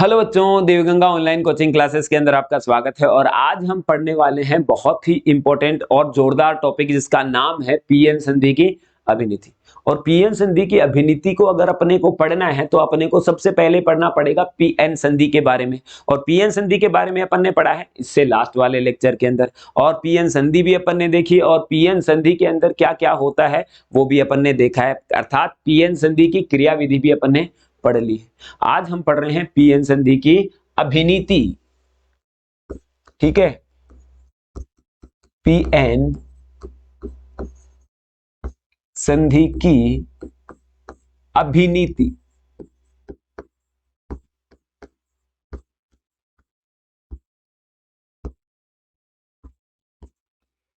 Hello बच्चों, Devganga online coaching classes के अंदर आपका स्वागत है। और आज हम पढ़ने वाले हैं बहुत ही इंपॉर्टेंट और जोरदार टॉपिक जिसका नाम है पीएन संधि की अभिनीति। और पीएन संधि की अभिनीति को अगर अपने को पढ़ना है तो अपने को सबसे पहले पढ़ना पड़ेगा पीएन संधि के बारे में। और पीएन संधि के बारे में अपन ने पढ़ा है इससे लास्ट वाले लेक्चर के अंदर, और पीएन संधि भी अपन ने देखी, और पीएन संधि के अंदर क्या क्या होता है वो भी अपन ने देखा है, अर्थात पीएन संधि की क्रियाविधि भी अपन ने पढ़ ली है। आज हम पढ़ रहे हैं पीएन संधि की अभिनीति। ठीक है, पीएन संधि की अभिनीति।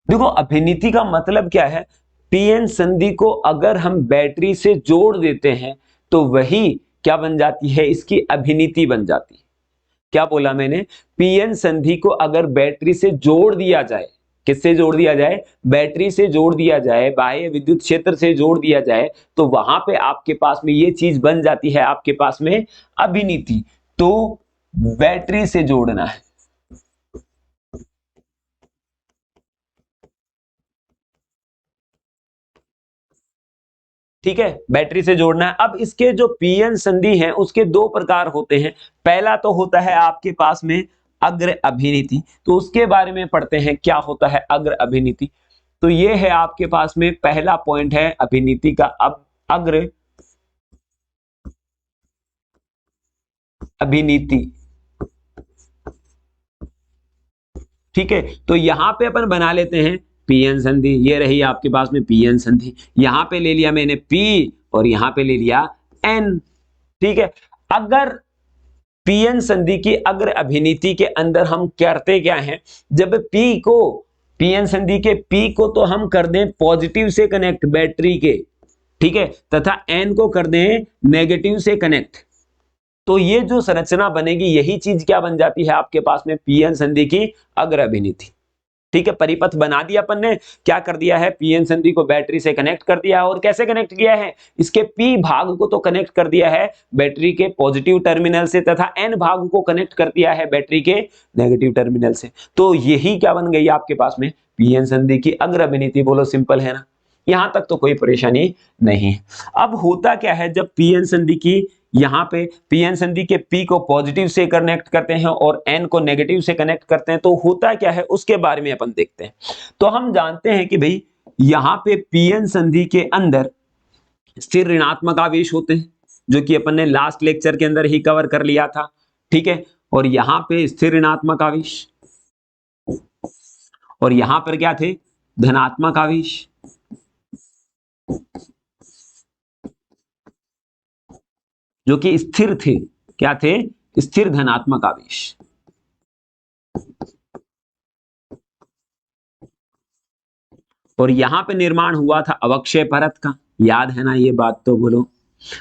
देखो, अभिनीति का मतलब क्या है। पीएन संधि को अगर हम बैटरी से जोड़ देते हैं तो वही क्या बन जाती है, इसकी अभिनीति बन जाती है। क्या बोला मैंने? पीएन संधि को अगर बैटरी से जोड़ दिया जाए, किससे जोड़ दिया जाए? बैटरी से जोड़ दिया जाए, बाह्य विद्युत क्षेत्र से जोड़ दिया जाए, तो वहां पे आपके पास में ये चीज बन जाती है, आपके पास में अभिनीति। तो बैटरी से जोड़ना है, ठीक है, बैटरी से जोड़ना है। अब इसके जो पीएन संधि हैं उसके दो प्रकार होते हैं। पहला तो होता है आपके पास में अग्र अभिनीति, तो उसके बारे में पढ़ते हैं क्या होता है अग्र अभिनीति। तो ये है आपके पास में पहला पॉइंट है अभिनीति का। अब अग्र अभिनीति, ठीक है। तो यहां पे अपन बना लेते हैं पीएन संधि। ये रही आपके पास में पीएन संधि, यहां पे ले लिया मैंने पी और यहां पे ले लिया एन, ठीक है। अगर पीएन संधि की अग्र अभिनीति के अंदर हम करते क्या हैं, जब पी को, पीएन संधि के पी को तो हम कर दें पॉजिटिव से कनेक्ट बैटरी के, ठीक है, तथा एन को कर दें नेगेटिव से कनेक्ट, तो ये जो संरचना बनेगी यही चीज क्या बन जाती है आपके पास में पीएन संधि की अग्र अभिनीति। ठीक है, परिपथ बना दिया अपन ने। क्या कर दिया है, पीएन संधि को बैटरी से कनेक्ट कर दिया है। और कैसे कनेक्ट किया है, इसके पी भाग को तो कनेक्ट कर दिया है बैटरी के पॉजिटिव टर्मिनल से, तथा एन भाग को कनेक्ट कर दिया है बैटरी के नेगेटिव टर्मिनल से। तो यही क्या बन गई आपके पास में पीएन संधि की अग्र अभिनीति। बोलो, सिंपल है ना, यहां तक तो कोई परेशानी नहीं है। अब होता क्या है, जब पीएन संधि की यहां पे पीएन संधि के पी को पॉजिटिव से कनेक्ट करते हैं और एन को नेगेटिव से कनेक्ट करते हैं, तो होता क्या है उसके बारे में अपन देखते हैं। तो हम जानते हैं कि भाई यहां पे पीएन संधि के अंदर स्थिर ऋणात्मक आवेश होते हैं, जो कि अपन ने लास्ट लेक्चर के अंदर ही कवर कर लिया था, ठीक है। और यहां पे स्थिर ऋणात्मक आवेश, और यहां पर क्या थे, धनात्मक आवेश, जो कि स्थिर थे। क्या थे? स्थिर धनात्मक आवेश। और यहां पे निर्माण हुआ था अवक्षय परत का, याद है ना ये बात? तो बोलो,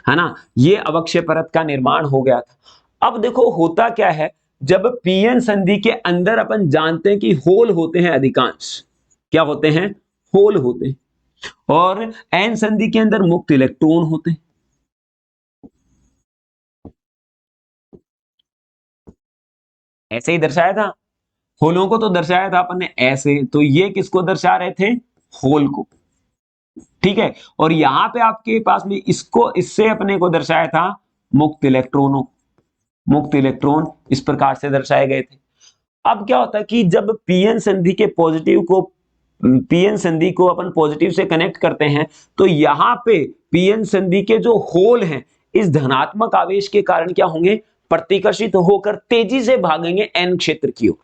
है ना, ये अवक्षय परत का निर्माण हो गया था। अब देखो होता क्या है, जब पीएन संधि के अंदर अपन जानते हैं कि होल होते हैं अधिकांश, क्या होते हैं, होल होते हैं, और एन संधि के अंदर मुक्त इलेक्ट्रॉन होते हैं। ऐसे ही दर्शाया था, होलों को तो दर्शाया था अपन ने ऐसे, तो ये किसको दर्शा रहे थे, होल को, ठीक है। और यहां पे आपके पास में इसको, इससे अपने को दर्शाया था मुक्त इलेक्ट्रॉनों, मुक्त इलेक्ट्रॉन इस प्रकार से दर्शाए गए थे। अब क्या होता है कि जब पीएन संधि के पॉजिटिव को, पीएन संधि को अपन पॉजिटिव से कनेक्ट करते हैं, तो यहां पे पीएन संधि के जो होल हैं इस धनात्मक आवेश के कारण क्या होंगे, प्रतिकर्षित होकर तेजी से भागेंगे एन क्षेत्र की ओर।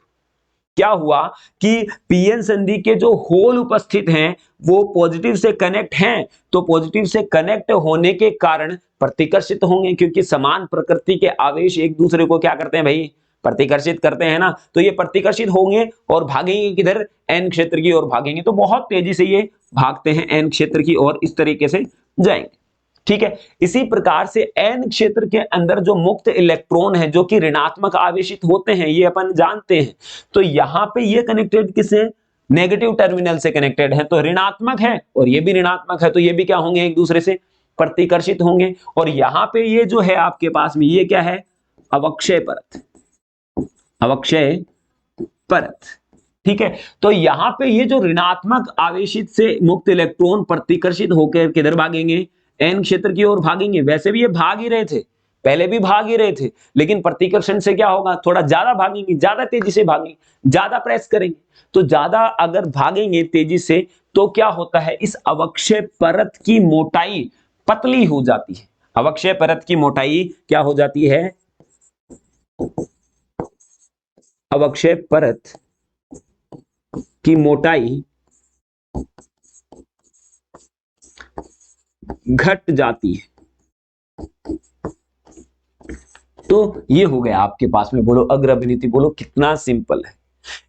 क्या हुआ कि पीएन संधि के जो होल उपस्थित हैं वो पॉजिटिव से कनेक्ट हैं, तो पॉजिटिव से कनेक्ट होने के कारण प्रतिकर्षित होंगे, क्योंकि समान प्रकृति के आवेश एक दूसरे को क्या करते हैं भाई, प्रतिकर्षित करते हैं ना। तो ये प्रतिकर्षित होंगे और भागेंगे किधर, एन क्षेत्र की ओर भागेंगे। तो बहुत तेजी से ये भागते हैं एन क्षेत्र की ओर, इस तरीके से जाएंगे, ठीक है। इसी प्रकार से एन क्षेत्र के अंदर जो मुक्त इलेक्ट्रॉन है जो कि ऋणात्मक आवेशित होते हैं, ये अपन जानते हैं। तो यहां पे ये कनेक्टेड किससे, नेगेटिव टर्मिनल से कनेक्टेड है, तो ऋणात्मक है और ये भी ऋणात्मक है, तो ये भी क्या होंगे, एक दूसरे से प्रतिकर्षित होंगे। और यहां पे ये जो है आपके पास में ये क्या है, अवक्षय परत, अवक्षय परत। ठीक है, तो यहां पे ये जो ऋणात्मक आवेशित से मुक्त इलेक्ट्रॉन प्रतिकर्षित होकर किधर भागेंगे, एन क्षेत्र की ओर भागेंगे। वैसे भी ये भाग ही रहे थे, पहले भी भाग ही रहे थे, लेकिन प्रतिकर्षण से क्या होगा, थोड़ा ज्यादा भागेंगे, ज्यादा तेजी से भागेंगे, ज्यादा प्रेस करेंगे। तो ज्यादा अगर भागेंगे तेजी से तो क्या होता है, इस अवक्षय परत की मोटाई पतली हो जाती है। अवक्षय परत की मोटाई क्या हो जाती है, अवक्षय परत की मोटाई घट जाती है। तो ये हो गया आपके पास में, बोलो अग्र अभिनीति, बोलो कितना सिंपल है।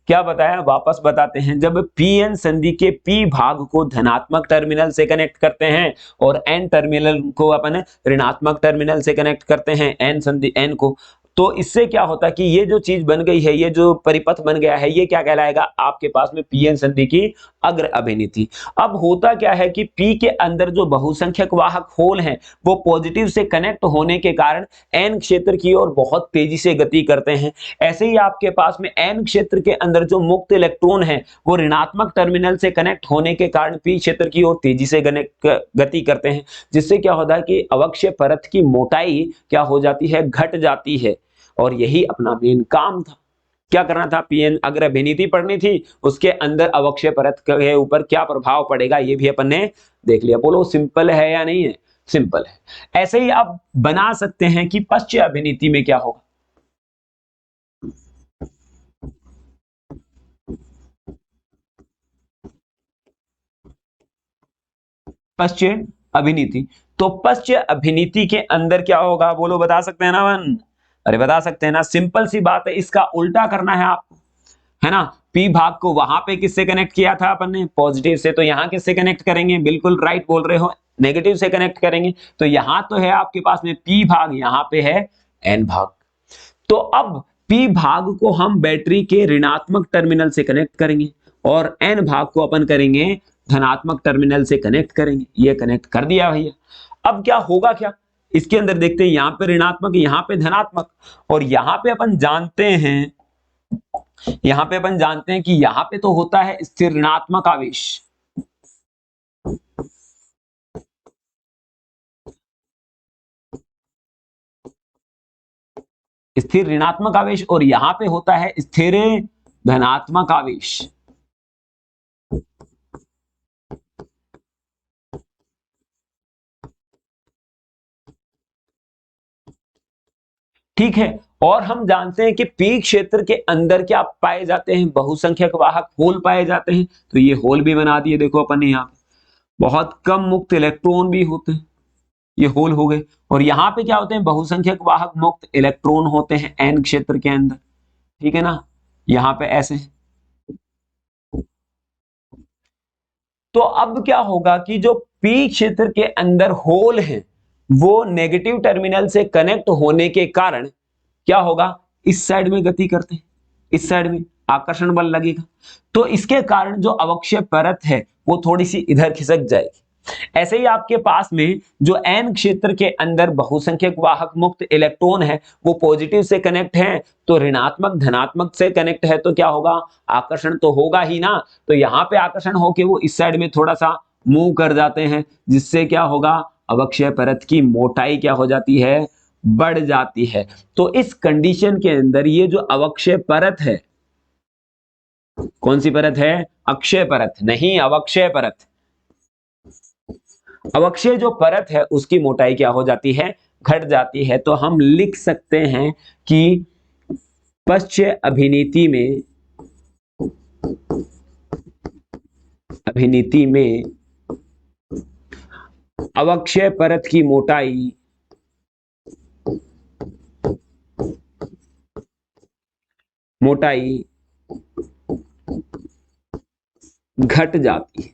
क्या बताया, वापस बताते हैं। जब पी एन संधि के पी भाग को धनात्मक टर्मिनल से कनेक्ट करते हैं और एन टर्मिनल को अपन ऋणात्मक टर्मिनल से कनेक्ट करते हैं, एन संधि एन को, तो इससे क्या होता है कि ये जो चीज बन गई है, ये जो परिपथ बन गया है, ये क्या कहलाएगा आपके पास में, पी एन संधि की अग्र अभिनीति। अब होता क्या है कि पी के अंदर जो बहुसंख्यक वाहक होल हैं वो पॉजिटिव से कनेक्ट होने के कारण एन क्षेत्र की ओर बहुत तेजी से गति करते हैं। ऐसे ही आपके पास में एन क्षेत्र के अंदर जो मुक्त इलेक्ट्रॉन है वो ऋणात्मक टर्मिनल से कनेक्ट होने के कारण पी क्षेत्र की ओर तेजी से गति करते हैं, जिससे क्या होता है कि अवक्षय परत की मोटाई क्या हो जाती है, घट जाती है। और यही अपना मेन काम था, क्या करना था, पीएन अग्र अभिनीति पढ़नी थी, उसके अंदर अवक्षय परत के ऊपर क्या प्रभाव पड़ेगा ये भी अपन ने देख लिया। बोलो सिंपल है या नहीं है, सिंपल है। ऐसे ही आप बना सकते हैं कि पश्च अभिनीति में क्या होगा, पश्च अभिनीति। तो पश्च अभिनीति के अंदर क्या होगा, बोलो बता सकते हैं ना वन, अरे बता सकते हैं ना, सिंपल सी बात है, इसका उल्टा करना है आपको, है ना। पी भाग को वहां पे किससे कनेक्ट किया था अपन ने, पॉजिटिव से, तो यहां किससे कनेक्ट करेंगे, बिल्कुल राइट बोल रहे हो, नेगेटिव से कनेक्ट करेंगे। तो यहां तो है आपके पास में पी भाग, यहां पे है एन भाग। तो अब पी भाग को हम बैटरी के ऋणात्मक टर्मिनल से कनेक्ट करेंगे और एन भाग को अपन करेंगे धनात्मक टर्मिनल से कनेक्ट करेंगे। ये कनेक्ट कर दिया भैया। अब क्या होगा, क्या इसके अंदर देखते हैं, यहां पे ऋणात्मक, यहां पे धनात्मक, और यहां पे अपन जानते हैं, यहां पे अपन जानते हैं कि यहां पे तो होता है स्थिर ऋणात्मक आवेश, स्थिर ऋणात्मक आवेश, और यहां पे होता है स्थिर धनात्मक आवेश। ठीक है, और हम जानते हैं कि पी क्षेत्र के अंदर क्या पाए जाते हैं, बहुसंख्यक वाहक होल पाए जाते हैं। तो ये होल भी बना दिए, देखो अपन ने यहाँ पे बहुत कम मुक्त इलेक्ट्रॉन भी होते हैं, ये होल हो गए। और यहाँ पे क्या होते हैं, बहुसंख्यक वाहक मुक्त इलेक्ट्रॉन होते हैं एन क्षेत्र के अंदर, ठीक है ना, यहाँ पे ऐसे। तो अब क्या होगा कि जो पी क्षेत्र के अंदर होल है वो नेगेटिव टर्मिनल से कनेक्ट होने के कारण क्या होगा, इस साइड में गति करते हैं, इस साइड में आकर्षण बल लगेगा, तो इसके कारण जो अवक्षय परत है वो थोड़ी सी इधर खिसक जाएगी। ऐसे ही आपके पास में जो एन क्षेत्र के अंदर बहुसंख्यक वाहक मुक्त इलेक्ट्रॉन है वो पॉजिटिव से कनेक्ट है, तो ऋणात्मक धनात्मक से कनेक्ट है, तो क्या होगा, आकर्षण तो होगा ही ना। तो यहां पे आकर्षण होके वो इस साइड में थोड़ा सा मूव कर जाते हैं, जिससे क्या होगा, अवक्षय परत की मोटाई क्या हो जाती है, बढ़ जाती है। तो इस कंडीशन के अंदर ये जो अवक्षय परत है, कौन सी परत है, अक्षय परत नहीं, अवक्षय परत, अवक्षय जो परत है उसकी मोटाई क्या हो जाती है, घट जाती है। तो हम लिख सकते हैं कि पश्च अभिनीति में, अभिनीति में अवक्षय परत की मोटाई मोटाई घट जाती है,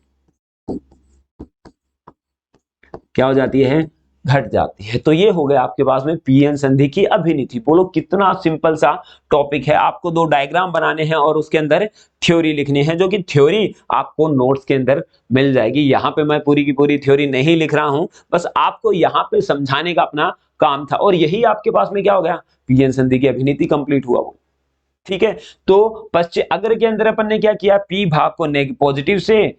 क्या हो जाती है, घट जाती है। तो ये हो गया आपके पास में पीएन संधि की अभिनीति। बोलो कितना सिंपल सा टॉपिक है। आपको दो डायग्राम बनाने हैं और उसके अंदर थ्योरी लिखनी है, जो कि थ्योरी आपको नोट्स के अंदर मिल जाएगी। यहाँ पे मैं पूरी की पूरी थ्योरी नहीं लिख रहा हूं, बस आपको यहाँ पे समझाने का अपना काम था। और यही आपके पास में क्या हो गया, पीएन संधि की अभिनीति कंप्लीट हुआ वो। ठीक है, तो पश्चिम अग्र के अंदर अपन ने क्या किया, पी भाग को पॉजिटिव से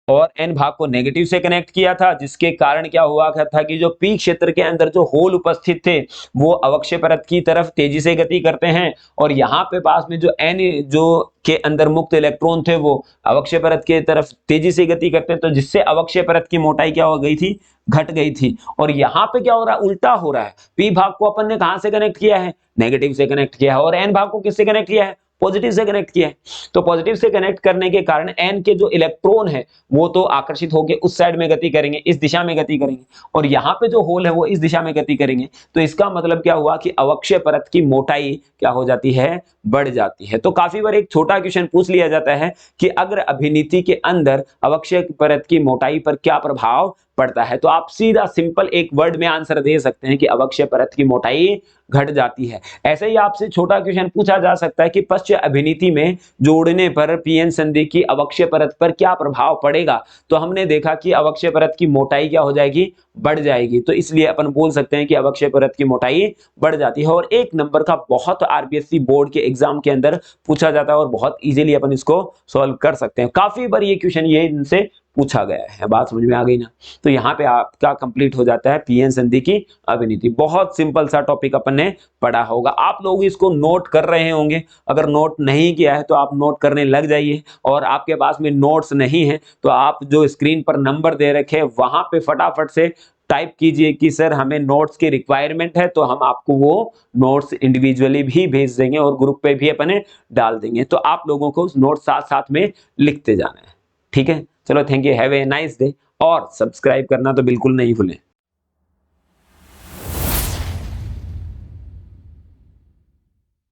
और एन भाग को नेगेटिव से कनेक्ट किया था, जिसके कारण क्या हुआ था कि जो पी क्षेत्र के अंदर जो होल उपस्थित थे वो अवक्षय परत की तरफ तेजी से गति करते हैं, और यहाँ पे पास में जो एन जो के अंदर मुक्त इलेक्ट्रॉन थे वो अवक्षय परत के तरफ तेजी से गति करते हैं, तो जिससे अवक्षय परत की मोटाई क्या हो गई थी, घट गई थी। और यहाँ पे क्या हो रहा है, उल्टा हो रहा है। पी भाग को अपन ने कहां से कनेक्ट किया है, नेगेटिव से कनेक्ट किया है, और एन भाग को किससे कनेक्ट किया है, पॉजिटिव से कनेक्ट किया है। तो पॉजिटिव से कनेक्ट करने के कारण एन के जो इलेक्ट्रॉन है वो तो आकर्षित होकर उस साइड में गति करेंगे, इस दिशा में गति करेंगे, और यहाँ पे जो होल है वो इस दिशा में गति करेंगे। तो इसका मतलब क्या हुआ कि अवक्षय परत की मोटाई क्या हो जाती है, बढ़ जाती है। तो काफी बार एक छोटा क्वेश्चन पूछ लिया जाता है कि अगर अभिनीति के अंदर अवक्षय परत की मोटाई पर क्या प्रभाव पड़ता है, तो आप सीधा सिंपल एक वर्ड में आंसर दे सकते हैं कि अवक्षय परत की मोटाई घट जाती है। ऐसे ही आपसे छोटा क्वेश्चन पूछा जा सकता है कि पश्च अभिनीति में जोड़ने पर पीएन संधि की अवक्षय परत पर क्या प्रभाव पड़ेगा। तो हमने देखा कि अवक्षय परत की मोटाई क्या हो जाएगी, बढ़ जाएगी। तो इसलिए अपन बोल सकते हैं कि अवक्षय परत की मोटाई बढ़ जाती है। और एक नंबर का बहुत आरपीएससी बोर्ड के एग्जाम के अंदर पूछा जाता है और बहुत इजीली अपन इसको सॉल्व कर सकते हैं। काफी बार ये क्वेश्चन ये इनसे पूछा गया है। बात समझ में आ गई ना। तो यहाँ पे आपका कंप्लीट हो जाता है पीएन संधि की अभिनीति। बहुत सिंपल सा टॉपिक अपन ने पढ़ा होगा। आप लोग इसको नोट कर रहे होंगे, अगर नोट नहीं किया है तो आप नोट करने लग जाइए, और आपके पास में नोट्स नहीं है तो आप जो स्क्रीन पर नंबर दे रखे हैं वहां पे फटाफट से टाइप कीजिए कि सर हमें नोट्स की रिक्वायरमेंट है, तो हम आपको वो नोट्स इंडिविजुअली भी भेज देंगे और ग्रुप पे भी अपने डाल देंगे। तो आप लोगों को नोट्स साथ साथ में लिखते जाना है। ठीक है, चलो thank you, have a nice day, और सब्सक्राइब करना तो बिल्कुल नहीं भूलें।